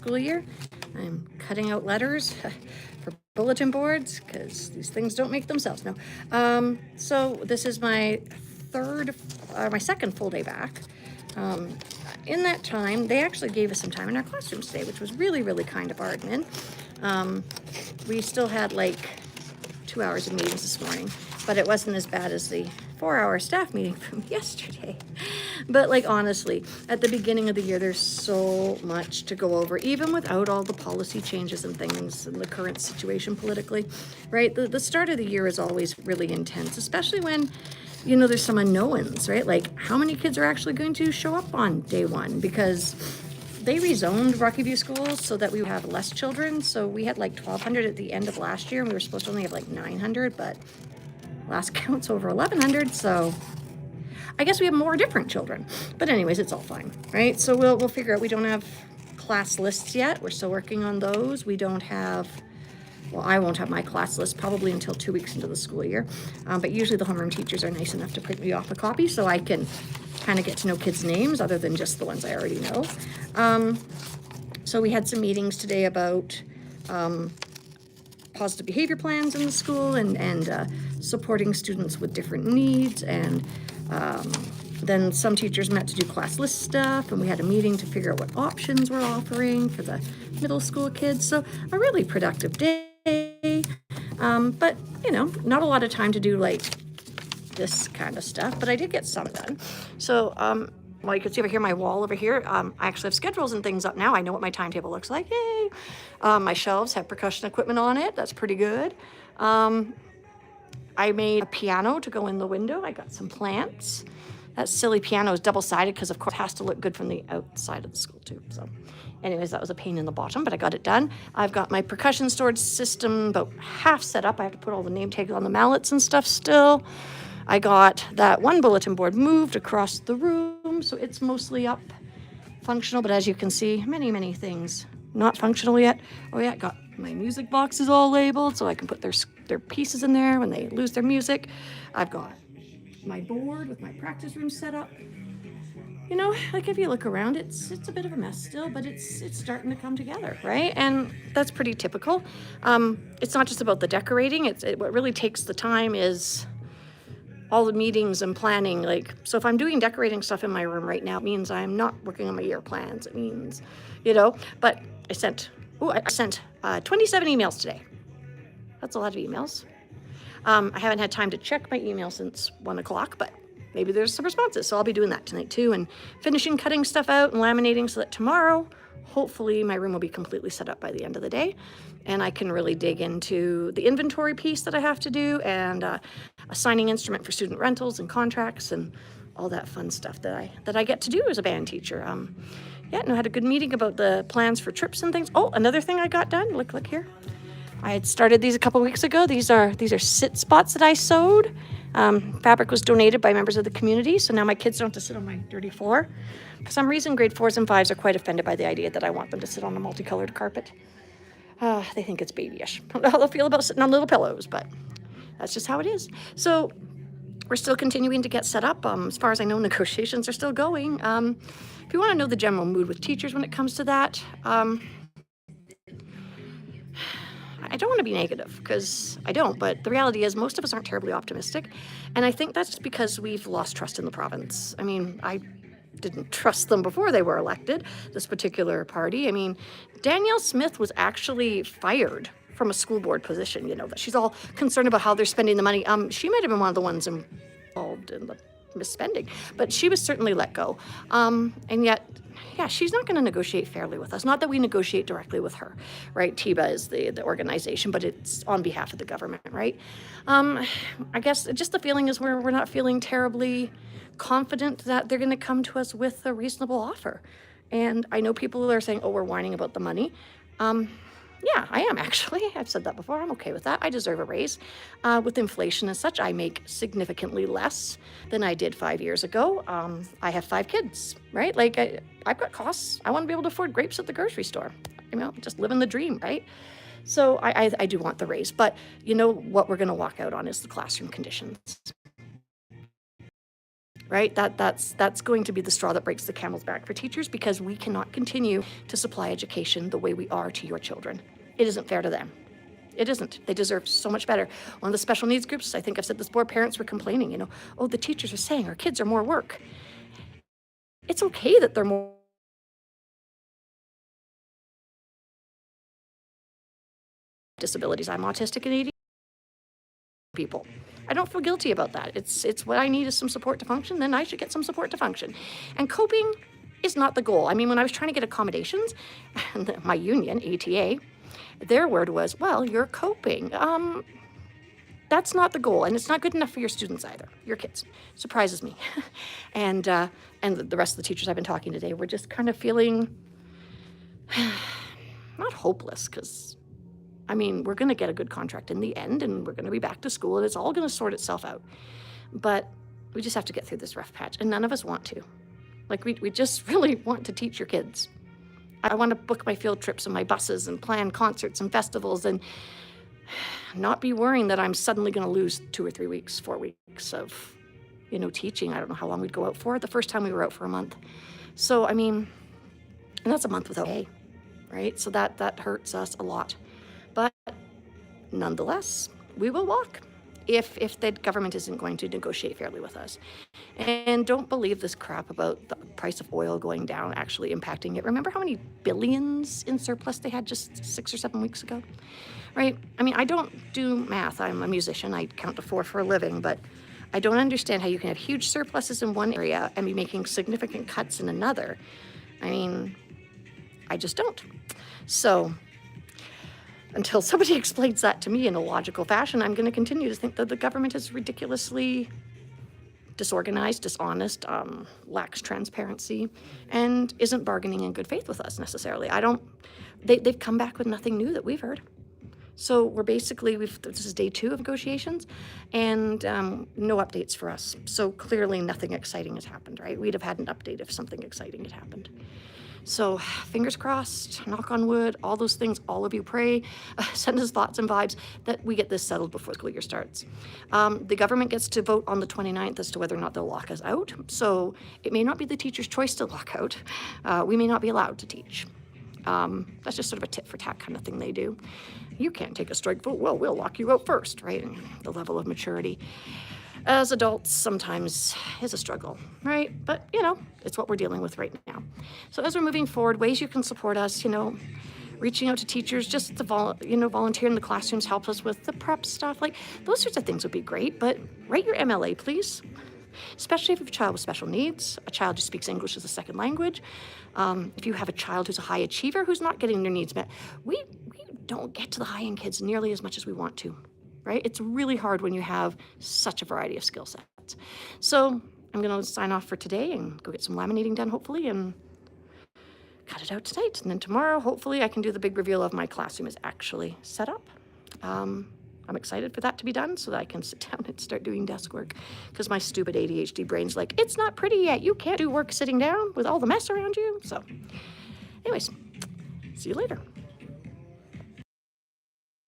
school year. I'm cutting out letters for bulletin boards because these things don't make themselves. No. So this is my second full day back. In that time, they actually gave us some time in our classrooms today, which was really, really kind of our admin. We still had like 2 hours of meetings this morning, but it wasn't as bad as the 4-hour staff meeting from yesterday. But like, honestly, at the beginning of the year, there's so much to go over, even without all the policy changes and things and the current situation politically, right? The start of the year is always really intense, especially when, you know, there's some unknowns, right? Like how many kids are actually going to show up on day one, because they rezoned Rocky View schools so that we would have less children. So we had like 1,200 at the end of last year, and we were supposed to only have like 900, but last count's over 1,100. So I guess we have more different children. But anyways, it's all fine, right? So we'll figure out. We don't have class lists yet. We're still working on those. We don't have, well, I won't have my class list probably until 2 weeks into the school year. But usually the homeroom teachers are nice enough to print me off a copy so I can kind of get to know kids' names other than just the ones I already know. So we had some meetings today about positive behavior plans in the school and supporting students with different needs. And then some teachers met to do class list stuff, and we had a meeting to figure out what options we're offering for the middle school kids. So a really productive day. But, you know, not a lot of time to do like this kind of stuff, but I did get some done. So, well, you can see over here, my wall over here, I actually have schedules and things up now. I know what my timetable looks like. Yay! My shelves have percussion equipment on it. That's pretty good. I made a piano to go in the window. I got some plants. That silly piano is double-sided because, of course, it has to look good from the outside of the school, too. So anyways, that was a pain in the bottom, but I got it done. I've got my percussion storage system about half set up. I have to put all the name tags on the mallets and stuff still. I got that one bulletin board moved across the room, so it's mostly up, functional, but as you can see, many things not functional yet. Oh yeah, I got my music boxes all labeled so I can put their pieces in there when they lose their music. I've got my board with my practice room set up. You know, like if you look around, it's a bit of a mess still, but it's starting to come together, right? And that's pretty typical. It's not just about the decorating. What really takes the time is all the meetings and planning. Like, so if I'm doing decorating stuff in my room right now, it means I'm not working on my year plans. It means, you know, but I sent 27 emails today. That's a lot of emails. I haven't had time to check my email since 1 o'clock, but maybe there's some responses. So I'll be doing that tonight too, and finishing cutting stuff out and laminating so that tomorrow, hopefully my room will be completely set up by the end of the day, and I can really dig into the inventory piece that I have to do, and a signing instrument for student rentals and contracts and all that fun stuff that I get to do as a band teacher. Yeah, no, I had a good meeting about the plans for trips and things. Oh, another thing I got done. Look here. I had started these a couple weeks ago. These are sit spots that I sewed. Fabric was donated by members of the community, so now my kids don't have to sit on my dirty floor. For some reason, grade 4s and 5s are quite offended by the idea that I want them to sit on a multicolored carpet. They think it's babyish. I don't know how they'll feel about sitting on little pillows, but that's just how it is. So we're still continuing to get set up. As far as I know, negotiations are still going. If you want to know the general mood with teachers when it comes to that, I don't want to be negative, because I don't, but the reality is most of us aren't terribly optimistic, and I think that's because we've lost trust in the province. I mean, I didn't trust them before they were elected, this particular party. I mean, Danielle Smith was actually fired from a school board position, you know, that she's all concerned about how they're spending the money. She might have been one of the ones involved in the misspending, but she was certainly let go. And yet, yeah, she's not going to negotiate fairly with us. Not that we negotiate directly with her, right? TIBA is the organization, but it's on behalf of the government, right? I guess just the feeling is we're not feeling terribly confident that they're going to come to us with a reasonable offer. And I know people are saying, oh, we're whining about the money. Yeah, I am actually. I've said that before. I'm okay with that. I deserve a raise. With inflation and such, I make significantly less than I did 5 years ago. I have 5 kids, right? Like, I've got costs. I want to be able to afford grapes at the grocery store. You know, just living the dream, right? So I do want the raise. But you know what we're going to walk out on is the classroom conditions. right? That's going to be the straw that breaks the camel's back for teachers, because we cannot continue to supply education the way we are to your children. It isn't fair to them. It isn't. They deserve so much better. One of the special needs groups, I think I've said this before, parents were complaining, oh, the teachers are saying our kids are more work. It's okay that they're more disabilities. I'm autistic and ADHD people. I don't feel guilty about that. It's what I need is some support to function, then I should get some support to function. And coping is not the goal. I mean, when I was trying to get accommodations, my union, ATA, their word was, well, you're coping. That's not the goal, and it's not good enough for your students either, your kids. Surprises me. And the rest of the teachers I've been talking to today were just kind of feeling not hopeless, because I mean, we're going to get a good contract in the end, and we're going to be back to school, and it's all going to sort itself out. But we just have to get through this rough patch, and none of us want to. Like, we just really want to teach your kids. I want to book my field trips and my buses and plan concerts and festivals and not be worrying that I'm suddenly going to lose 2 or 3 weeks, 4 weeks of, teaching. I don't know how long we'd go out for. The first time we were out for a month. So, I mean, and that's a month without pay, right? So that hurts us a lot. But nonetheless, we will walk if the government isn't going to negotiate fairly with us. And don't believe this crap about the price of oil going down actually impacting it. Remember how many billions in surplus they had just 6 or 7 weeks ago? Right? I mean, I don't do math. I'm a musician. I count to 4 for a living, but I don't understand how you can have huge surpluses in one area and be making significant cuts in another. I mean, I just don't. So until somebody explains that to me in a logical fashion, I'm going to continue to think that the government is ridiculously disorganized, dishonest, lacks transparency, and isn't bargaining in good faith with us necessarily. They've come back with nothing new that we've heard. So we're basically, this is day 2 of negotiations, and no updates for us. So clearly nothing exciting has happened, right? We'd have had an update if something exciting had happened. So fingers crossed, knock on wood, all those things, all of you pray, send us thoughts and vibes that we get this settled before school year starts. The government gets to vote on the 29th as to whether or not they'll lock us out. So it may not be the teacher's choice to lock out. We may not be allowed to teach. That's just sort of a tit for tat kind of thing they do. You can't take a strike vote. Well, we'll lock you out first, right? And the level of maturity as adults sometimes is a struggle, right? But, it's what we're dealing with right now. So as we're moving forward, ways you can support us, reaching out to teachers, just to volunteer in the classrooms, help us with the prep stuff. Like, those sorts of things would be great, but write your MLA, please. Especially if you have a child with special needs, a child who speaks English as a second language. If you have a child who's a high achiever who's not getting their needs met, we don't get to the high-end kids nearly as much as we want to, right? It's really hard when you have such a variety of skill sets. So I'm going to sign off for today and go get some laminating done, hopefully, and cut it out tonight. And then tomorrow, hopefully, I can do the big reveal of my classroom is actually set up. I'm excited for that to be done so that I can sit down and start doing desk work, because my stupid ADHD brain's like, it's not pretty yet. You can't do work sitting down with all the mess around you. So anyways, see you later.